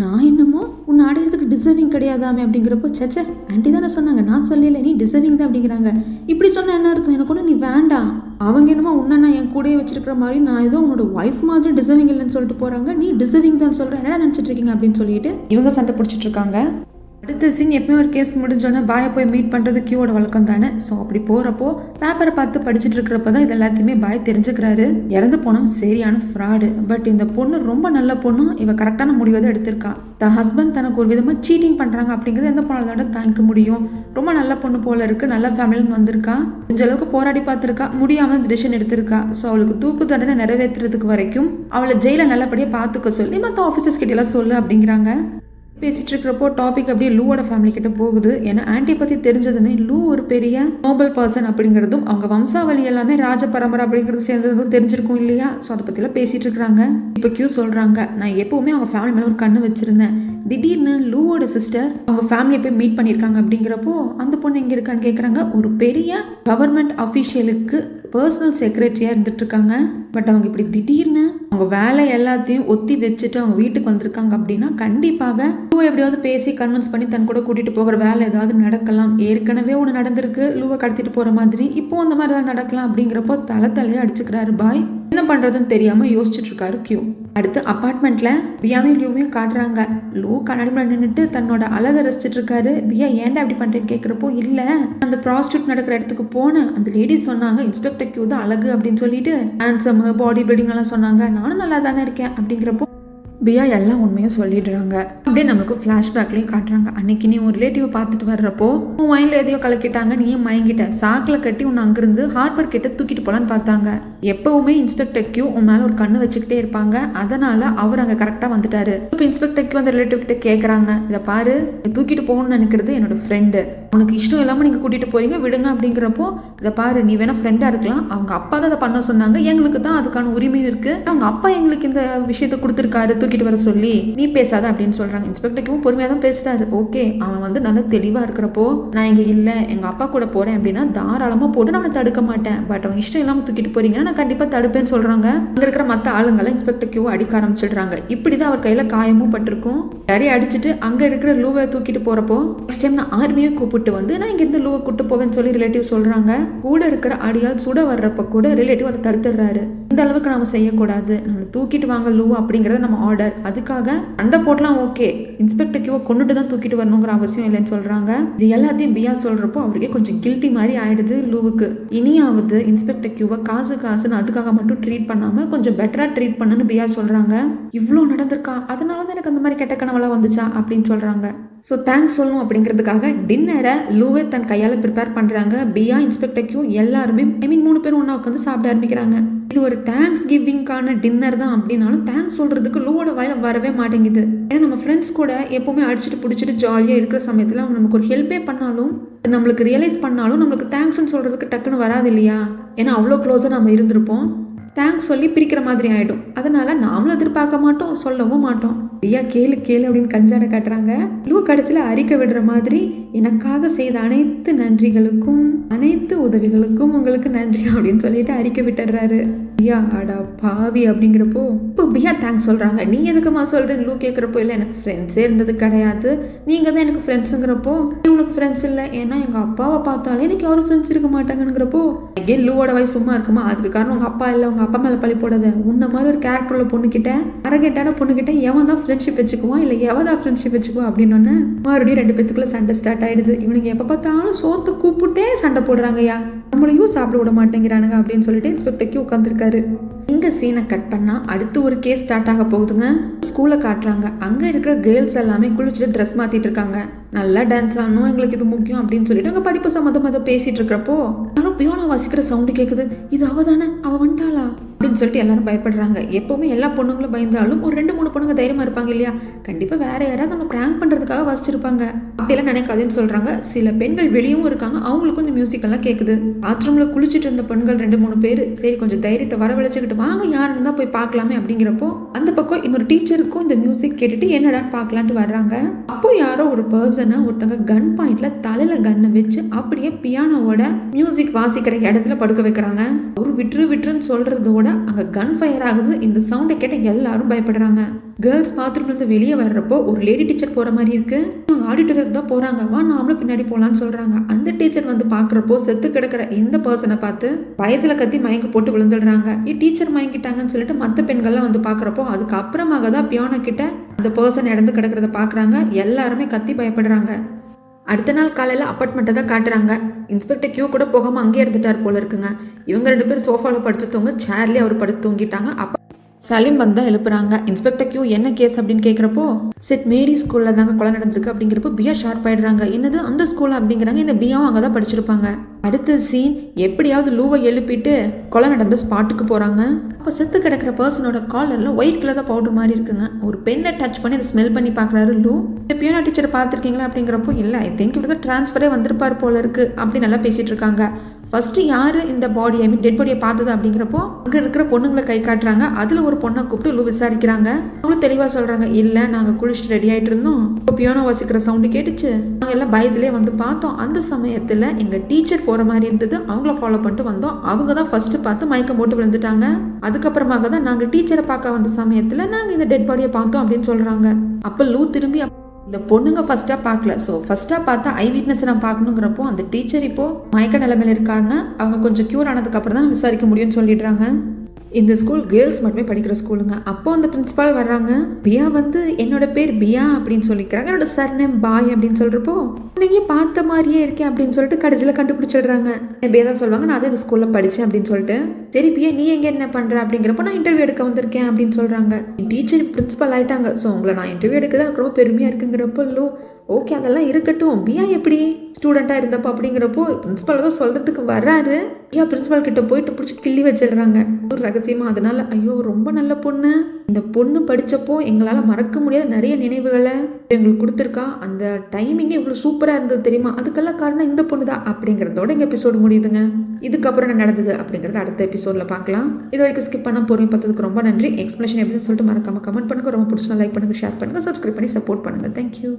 நான் என்னமோ உன்னை அடையிறதுக்கு டிசர்விங் கிடையாதாமே அப்படிங்கிறப்போ, சச்சே ஆண்டி தானே சொன்னாங்க, நான் சொல்லல, நீ டிசர்விங் தான் அப்படிங்கிறாங்க. இப்படி சொன்ன என்ன அர்த்தம், எனக்கு ஒன்று நீ வேண்டாம், அவங்க என்னமோ உன்னை நான் என் கூடயே வச்சிருக்கிற மாதிரி, நான் ஏதோ உன்னோட ஒய்ஃப் மாதிரி டிசர்விங் இல்லைன்னு சொல்லிட்டு போகிறாங்க, நீ டிசர்விங் தான் சொல்கிறேன், என்ன நினச்சிட்டு இருக்கீங்க அப்படின்னு சொல்லிட்டு இவங்க சண்டை பிடிச்சிட்டு இருக்காங்க. அடுத்த சீன் எப்பயும் ஒரு கேஸ் முடிஞ்சோன்னே பாயை போய் மீட் பண்ணுறது கியூவோட வழக்கம் தானே. ஸோ அப்படி போகிறப்போ பேப்பரை பார்த்து படிச்சுட்டு இருக்கிறப்ப தான் இது எல்லாத்தையுமே பாய் தெரிஞ்சுக்கிறாரு. இறந்து போனோம் சரியான ஃப்ராடு, பட் இந்த பொண்ணு ரொம்ப நல்ல பொண்ணு, இவ கரெக்டான முடிவை தான் எடுத்திருக்கா. த ஹஸ்பண்ட் தனக்கு ஒரு விதமாக சீட்டிங் பண்ணுறாங்க அப்படிங்கிறது எந்த பொண்ணால தாங்கிக்க முடியும். ரொம்ப நல்ல பொண்ணு போல இருக்குது, நல்ல ஃபேமிலின்னு வந்திருக்கா, கொஞ்ச அளவுக்கு போராடி பார்த்துருக்கா, முடியாமல் இந்த டிசிஷன் எடுத்திருக்கா. ஸோ அவளுக்கு தூக்கு தண்டனை நிறைவேற்றுறதுக்கு வரைக்கும் அவளை ஜெயிலில் நல்லபடியாக பார்த்துக்க சொல்லி மற்ற ஆஃபீஸர்ஸ் கிட்டலாம் சொல்லு அப்படிங்கிறாங்க. பேசிட்டு இருக்கிறப்போ டாபிக் அப்படியே லூவோட ஃபேமிலி கிட்ட போகுது. ஏன்னா ஆன்டி பற்றி தெரிஞ்சதுமே லூ ஒரு பெரிய நோபல் பர்சன் அப்படிங்கிறதும் அவங்க வம்சாவளி எல்லாமே ராஜ பரம்பரை அப்படிங்கிறது சேர்ந்ததும் தெரிஞ்சிருக்கும் இல்லையா. ஸோ அதை பற்றிலாம் பேசிட்டு இருக்கிறாங்க. இப்போ கியூ சொல்கிறாங்க, நான் எப்போவுமே அவங்க ஃபேமிலி மேலே ஒரு கண்ணு வச்சிருந்தேன், திடீர்னு லூவோட சிஸ்டர் அவங்க ஃபேமிலியை போய் மீட் பண்ணியிருக்காங்க அப்படிங்கிறப்போ அந்த பொண்ணு எங்கே இருக்கான்னு கேட்குறாங்க. ஒரு பெரிய கவர்மெண்ட் அஃபீஷியலுக்கு பர்சனல் செக்ரட்டரியாக இருந்துட்டு இருக்காங்க. பட் அவங்க இப்படி திடீர்னு அவங்க வேலை எல்லாத்தையும் ஒத்தி வச்சுட்டு அவங்க வீட்டுக்கு வந்திருக்காங்க அப்படின்னா கண்டிப்பாக லூவை எப்படியாவது பேசி கன்வின்ஸ் பண்ணி தன் கூட கூட்டிகிட்டு போகிற வேலை ஏதாவது நடக்கலாம். ஏற்கனவே ஒன்று நடந்திருக்கு, லூவை கடத்திட்டு போகிற மாதிரி, இப்போ அந்த மாதிரி ஏதாவது நடக்கலாம் அப்படிங்கிறப்போ தலையே அடிச்சுக்கிறாரு பாய். என்ன பண்ணுறதுன்னு தெரியாமல் யோசிச்சுட்டு இருக்காரு கியூ. அடுத்து அப்பார்ட்மெண்ட்டில் பியாவையும் லூவையும் காட்டுறாங்க. லூ கண்ணாடி முன்னாடி நின்றுட்டு தன்னோட அழகை ரசிச்சுட்டு இருக்காரு. பியா ஏன்டா அப்படி பண்ணுறேன்னு கேட்குறப்போ, இல்லை அந்த ப்ராஸ்டியூட் நடக்கிற இடத்துக்கு போனேன், அந்த லேடி சொன்னாங்க இன்ஸ்பெக்டர் கியூ தான் அழகு அப்படின்னு சொல்லிட்டு ஹேண்ட்ஸம் பாடி பில்டிங் எல்லாம் சொன்னாங்க, நானும் நல்லா தானே இருக்கேன் அப்படிங்கிறப்போ பியா எல்லாம் உண்மையும் சொல்லிடுறாங்க. அப்படியே நம்மளுக்கு ஃப்ளாஷ்பேக்லையும் காட்டுறாங்க. அன்னைக்கு நீ உன் ரிலேட்டிவை பார்த்துட்டு வர்றப்போ உன் வயலில் எதையோ கலக்கிட்டாங்க, நீ மயங்கிட்ட, சாக்கில் கட்டி உன்னை அங்கிருந்து ஹார்பர் கிட்ட தூக்கிட்டு போலான்னு பார்த்தாங்க. எப்பவுமே இன்ஸ்பெக்டர் கியூ உன் மேலே ஒரு கண்ணு வச்சுக்கிட்டே இருப்பாங்க, அதனால அவர் அங்கே கரெக்டாக வந்துட்டாரு. இப்போ இன்ஸ்பெக்டர் கியூ அந்த ரிலேட்டிவ் கிட்ட கேட்குறாங்க, இதை பாரு, தூக்கிட்டு போகணும்னு நினைக்கிறது என்னோட ஃப்ரெண்டு, உனக்கு இஷ்டம் இல்லாமல் நீங்கள் கூட்டிகிட்டு போறீங்க, விடுங்க அப்படிங்கிறப்போ, இதை பாரு, நீ வேணா ஃப்ரெண்டாக இருக்கலாம், அவங்க அப்பா தான் அதை பண்ண சொன்னாங்க, எங்களுக்கு தான் அதுக்கான உரிமையும் இருக்குது, அவங்க அப்பா எங்களுக்கு இந்த விஷயத்தை கொடுத்துருக்காரு தூக்கிட்டு வர சொல்லி, நீ பேசாத அப்படின்னு சொல்கிறாங்க. இன்ஸ்பெக்டருக்கும் பொறுமையாக தான் பேசுகிறாரு. ஓகே, அவன் வந்து நல்லா தெளிவாக இருக்கிறப்போ, நான் இங்கே இல்லை எங்கள் அப்பா கூட போகிறேன் அப்படின்னா தாராளமாக போட்டு நான் தடுக்க மாட்டேன், பட் அவங்க இஷ்டம் இல்லாமல் தூக்கிட்டு போறீங்கன்னா நான் கண்டிப்பாக தடுப்பேன்னு சொல்கிறாங்க. அங்கே இருக்கிற மற்ற ஆளுங்களை இன்ஸ்பெக்டர் கியூ அடிக்க ஆரம்பிச்சிடுறாங்க. இப்படி தான் அவர் கையில் காயமும் பட்டிருக்கும். நிறைய அடிச்சுட்டு அங்கே இருக்கிற லூவை தூக்கிட்டு போகிறப்போ, நெக்ஸ்ட் டைம் நான் ஆர்மியை கூப்பிட்டு வந்து நான் இங்கேருந்து லூவை கூப்பிட்டு போவேன்னு சொல்லி ரிலேட்டிவ் சொல்கிறாங்க. கூட இருக்கிற அடியால் சுட வர்றப்ப கூட ரிலேட்டிவ் அதை தடுத்துடுறாரு. இந்த அளவுக்கு நம்ம செய்யக்கூடாது, நம்ம தூக்கிட்டு வாங்க லூ அப்படிங்கிறது நம்ம ஆர்டர், அதுக்காக சண்டை போடலாம், ஓகே, இன்ஸ்பெக்டர் கியூவை கொண்டுட்டு தான் தூக்கிட்டு வரணுங்கிற அவசியம் இல்லைன்னு சொல்கிறாங்க. இது எல்லாத்தையும் பியா சொல்கிறப்போ அவருக்கே கொஞ்சம் கில்ட்டி மாதிரி ஆயிடுது லூவுக்கு. இனியாவது இன்ஸ்பெக்டர் கியூவை காசுன்னு அதுக்காக மட்டும் ட்ரீட் பண்ணாமல் கொஞ்சம் பெட்டராக ட்ரீட் பண்ணுன்னு பியா சொல்கிறாங்க. இவ்வளோ நடந்திருக்கா, அதனால தான் எனக்கு அந்த மாதிரி கெட்ட கனவெல்லாம் வந்துச்சா அப்படின்னு சொல்கிறாங்க. ஸோ தேங்க்ஸ் சொல்லணும் அப்படிங்கிறதுக்காக டின்னரை லூவே தன் கையால் ப்ரிப்பேர் பண்ணுறாங்க. பியா, இன்ஸ்பெக்டர் கியூ எல்லாருமே 3 பேரும் ஒன்றா உட்காந்து சாப்பிட ஆரம்பிக்கிறாங்க. இது ஒரு தேங்க்ஸ் கிவிங்கான டின்னர் தான் அப்படின்னாலும் தேங்க்ஸ் சொல்கிறதுக்கு லூவோட வாயில வரவே மாட்டேங்குது. ஏன்னா நம்ம ஃப்ரெண்ட்ஸ் கூட எப்போவுமே அடிச்சுட்டு பிடிச்சிட்டு ஜாலியாக இருக்கிற சமயத்தில் அவங்க நமக்கு ஒரு ஹெல்ப்பே பண்ணாலும் நம்மளுக்கு ரியலைஸ் பண்ணாலும் நம்மளுக்கு தேங்க்ஸ்ன்னு சொல்கிறதுக்கு டக்குன்னு வராது இல்லையா. ஏன்னா அவ்வளோ க்ளோஸாக நம்ம இருந்திருப்போம். தேங்க்ஸ் சொல்லி பிரிக்கிற மாதிரி ஆகிடும். அதனால நாமளும் எதிர்பார்க்க மாட்டோம், சொல்லவும் மாட்டோம். ஐயா கேளு அப்படின்னு கஞ்சாட காட்டுறாங்க. லூ கடைசியில் அறிக்கை விடுற மாதிரி, எனக்காக செய்த அனைத்து நன்றிகளுக்கும் அனைத்து உதவிகளுக்கும் உங்களுக்கு நன்றி அப்படின்னு சொல்லிட்டு அறிக்கை விட்டுடுறாரு. ஐயா அடா பாவி அப்படிங்கிறப்போ இப்போ பியா தேங்க்ஸ் சொல்கிறாங்க. நீ எதுக்குமா சொல்கிறேன்னு லூ கேட்குறப்போ, இல்லை எனக்கு ஃப்ரெண்ட்ஸே இருந்தது கிடையாது, நீங்கள் தான் எனக்கு ஃப்ரெண்ட்ஸுங்கிறப்போ, உங்களுக்கு ஃப்ரெண்ட்ஸ் இல்லை ஏன்னா எங்கள் அப்பாவை பார்த்தாலே எனக்கு யாரும் ஃப்ரெண்ட்ஸ் இருக்க மாட்டாங்கங்கிறப்போ, ஏன் லூவோட வயசு சும்மா இருக்குமா, அதுக்கு காரணம் உங்கள் அப்பா இல்லை, உங்கள் அப்பா மேலே பழி போடாத. உன்ன மாதிரி ஒரு கேரக்டர் உள்ள பொண்ணுக்கிட்ட, அரகேட்டான பொண்ணுக்கிட்ட எவன் தான் ஃப்ரெண்ட்ஷிப் வச்சுக்குவான், இல்லை எவன் தான் ஃப்ரெண்ட்ஷிப் வச்சுக்குவான் அப்படின்னு மறுபடியும் 2 பேத்துக்குள்ள சண்டை ஸ்டார்ட் ஆயிடுது. இவனுங்க எப்போ பார்த்தாலும் சோத்து கூப்பிட்டே சண்டை போடுறாங்கய்யா, நம்மளையும் சாப்பிட விட மாட்டேங்கிறானுங்க அப்படின்னு சொல்லிட்டு இன்ஸ்பெக்டர் கியூ உட்காந்துருக்காரு. இங்கே சீனை கட் பண்ணால் அடுத்து ஒரு கேஸ் ஸ்டார்ட் ஆக போகுதுங்க. ஸ்கூலில் காட்டுறாங்க. அங்கே இருக்கிற கேர்ள்ஸ் எல்லாமே குளிச்சுட்டு ட்ரெஸ் மாற்றிட்டு இருக்காங்க. நல்லா டான்ஸ் ஆகணும், எங்களுக்கு இது முக்கியம் அப்படின்னு சொல்லிட்டு அங்கே படிப்பு சம்மந்தமாக பேசிகிட்டு இருக்கிறப்போ யாரும் பியோனா வாசிக்கிற சவுண்டு கேட்குது. இது அவ தானே, அவள் வந்துட்டாளா அப்படின்னு சொல்லிட்டு எல்லாரும் பயப்படுறாங்க. எப்போவுமே எல்லா பொண்ணுங்களும் பயந்தாலும் ஒரு 2-3 பொண்ணுங்க தைரியமாக இருப்பாங்க இல்லையா, கண்டிப்பாக வேற யாராவது நம்ம ப்ராங்க் பண்ணுறதுக்காக வாசிச்சிருப்பாங்க. அப்படியெல்லாம் நினைக்காதுன்னு சொல்கிறாங்க. சில பெண்கள் வெளியும் இருக்காங்க, அவங்களுக்கும் இந்த மியூசிக் எல்லாம் கேட்குது. பாத்ரூமில் குளிச்சுட்டு இருந்த பெண்கள் 2-3 பேர் சரி கொஞ்சம் தைரியத்தை வரவழைச்சிக்கிட்டு வாங்க யார் இருந்தால் போய் பார்க்கலாமே அப்படிங்கிறப்போ அந்த பக்கம் இன்னொரு டீச்சருக்கும் இந்த மியூசிக் கேட்டுட்டு என்னடான்னு பார்க்கலான்ட்டு வர்றாங்க. அப்போ யாரோ ஒரு பர்சனை ஒருத்தங்க கன் பாயிண்ட்ல தலையில கன்னை வச்சு அப்படியே பியானோவோட மியூசிக் வாசிக்கிற இடத்துல படுக்க வைக்கிறாங்க. ஒரு விட்டுருன்னு சொல்றதோட அங்கே கன் ஃபயர் ஆகுது. இந்த சவுண்டை கேட்ட எல்லாரும் பயப்படுறாங்க. கேர்ள்ஸ் பாத்ரூம்லேருந்து வெளியே வர்றப்போ ஒரு லேடி டீச்சர் போகிற மாதிரி இருக்கு. அவங்க ஆடிட்டோரியத்துக்கு தான் போகிறாங்க. வா நாமளும் பின்னாடி போகலான்னு சொல்கிறாங்க. அந்த டீச்சர் வந்து பார்க்குறப்போ செத்து கிடக்கிற இந்த பர்சனை பார்த்து பயத்தில் கத்தி மயங்க போட்டு விழுந்துடுறாங்க. டீச்சர் மயங்கிட்டாங்கன்னு சொல்லிட்டு மற்ற பெண்கள்லாம் வந்து பார்க்குறப்போ அதுக்கு அப்புறமாக தான் பியானோ கிட்ட அந்த பர்சன் இறந்து கிடக்கிறத பார்க்குறாங்க. எல்லாருமே கத்தி பயப்படுறாங்க. அடுத்த நாள் காலையில் அப்பார்ட்மெண்ட்டை தான் காட்டுறாங்க. இன்ஸ்பெக்டர் கியூ கூட போகாமல் அங்கேயே இருந்துட்டார் போல இருக்குங்க. இவங்க 2 பேரும் சோஃபாவில் படுத்து தூங்க, சேர்லேயே அவர் படுத்து தூங்கிட்டாங்க. அப்போ சலீம் வந்தால் எழுப்புறாங்க. இன்ஸ்பெக்டர் கியூ என்ன கேஸ் அப்படின்னு கேட்குறப்போ செட் மேரி ஸ்கூலில் தாங்க கொலை நடந்திருக்கு அப்படிங்கிறப்போ பியா ஷார்ப் ஆயிடுறாங்க. என்னது அந்த ஸ்கூல் அப்படிங்கிறாங்க. இந்த பியாவும் அங்கே தான் படிச்சிருப்பாங்க. அடுத்த சீன் எப்படியாவது லூவை எழுப்பிட்டு கொலை நடந்த ஸ்பாட்டுக்கு போகிறாங்க. அப்போ செத்து கிடக்கிற பர்சனோட காலரில் ஒயிட் கலர் தான் பவுடர் மாதிரி இருக்குங்க. ஒரு பெண்ணை டச் பண்ணி அதை ஸ்மெல் பண்ணி பார்க்குறாரு லூ. இந்த பியானோ டீச்சரை பார்த்துருக்கீங்களா அப்படிங்கிறப்போ இல்லை, ஐ திங்க் இப்படி தான் ட்ரான்ஸ்ஃபரே வந்திருப்பார் போல இருக்கு அப்படி நல்லா பேசிகிட்டு இருக்காங்க. ஃபஸ்ட்டு யார் இந்த பாடி டெட் பாடியை பார்த்தது அப்படிங்கிறப்போ அங்கே இருக்கிற பொண்ணுங்களை கை காட்டுறாங்க. அதில் ஒரு பொண்ணை கூப்பிட்டு லூ விசாரிக்கிறாங்க. அவங்களும் தெளிவாக சொல்கிறாங்க, இல்லை நாங்கள் குளிச்சுட்டு ரெடி ஆகிட்டு இருந்தோம், இப்போ பியானோ வாசிக்கிற சவுண்டு கேட்டுச்சு, நாங்கள் எல்லாம் பயத்திலே வந்து பார்த்தோம். அந்த சமயத்தில் எங்கள் டீச்சர் போகிற மாதிரி இருந்தது, அவங்கள ஃபாலோ பண்ணிட்டு வந்தோம். அவங்க தான் ஃபஸ்ட்டு பார்த்து மயக்கம் போட்டு விழுந்துட்டாங்க. அதுக்கப்புறமாக தான் நாங்கள் டீச்சரை பார்க்க வந்த சமயத்தில் நாங்கள் இந்த டெட் பாடியை பார்த்தோம் அப்படின்னு சொல்கிறாங்க. அப்போ லூ திரும்பி இந்த பொண்ணுங்க ஃபர்ஸ்ட்டாக பார்க்கல, ஸோ ஃபர்ஸ்ட்டாக பார்த்தா ஐ விட்னஸ் நான் பார்க்கணுங்கிறப்போ அந்த டீச்சர் இப்போது மயக்க நிலைமையில் இருக்காங்க. அவங்க கொஞ்சம் க்யூர் ஆனதுக்கப்புறம் தான் விசாரிக்க முடியும்னு சொல்லிடுறாங்க. இந்த ஸ்கூல் கேர்ள்ஸ் மட்டுமே படிக்கிற ஸ்கூலுங்க. அப்போ அந்த பிரின்ஸிபால் வர்றாங்க. பியா வந்து என்னோட பேர் பியா அப்படின்னு சொல்லிக்கிறாங்க. என்னோட சர்நேம் பாய் அப்படின்னு சொல்கிறப்போ நீங்கள் பார்த்த மாதிரியே இருக்கேன் அப்படின்னு சொல்லிட்டு கடைசியில் கண்டுபிடிச்சிடுறாங்க. பியா தான் சொல்லுவாங்க, நான் தான் இந்த ஸ்கூலில் படித்தேன் அப்படின்னு சொல்லிட்டு. சரி பியா நீ எங்கே என்ன பண்ணுற அப்படிங்கிறப்போ நான் இன்டர்வியூ எடுக்க வந்திருக்கேன் அப்படின்னு சொல்கிறாங்க. டீச்சர் பிரின்ஸிபால் ஆகிட்டாங்க, ஸோ உங்களை நான் இன்டர்வியூ எடுக்கிறது எனக்கு ரொம்ப பெருமையாக இருக்குங்கிறப்போ லோ ஓகே அதெல்லாம் இருக்கட்டும், பியா எப்படி ஸ்டூடெண்ட்டாக இருந்தப்போ அப்படிங்கிறப்போ பிரின்ஸிபால் தான் சொல்கிறதுக்கு வர்றாரு. பியா பிரின்ஸிபால் கிட்ட போயிட்டு பிடிச்சி கிள்ளி வச்சிடுறாங்க ஒரு ரகசியமா. அதனால ஐயோ ரொம்ப நல்ல பொண்ணு, இந்த பொண்ணு படித்தப்போ எங்களால் மறக்க முடியாத நிறைய நினைவுகளை எங்களுக்கு கொடுத்துருக்கா, அந்த டைமிங்கே இவ்வளோ சூப்பராக இருந்தது தெரியுமா, அதுக்கெல்லாம் காரணம் இந்த பொண்ணு தான் அப்படிங்கிறதோட எங்கள் எபிசோடு முடியுதுங்க. இதுக்கப்புறம் என்ன நடந்தது அப்படிங்கிறது அடுத்த எபிசோடில் பார்க்கலாம். இது வரைக்கும் ஸ்கிப் பண்ண பொறுமை பார்த்ததுக்கு ரொம்ப நன்றி. எக்ஸ்பிளேஷன் எப்படின்னு சொல்லிட்டு மறக்காம கமெண்ட் பண்ணுங்கள். ரொம்ப பிடிச்சா லைக் பண்ணுங்கள், ஷேர் பண்ணுங்கள், சப்ஸ்கிரைப் பண்ணி சப்போர்ட் பண்ணுங்கள். தேங்க்யூ.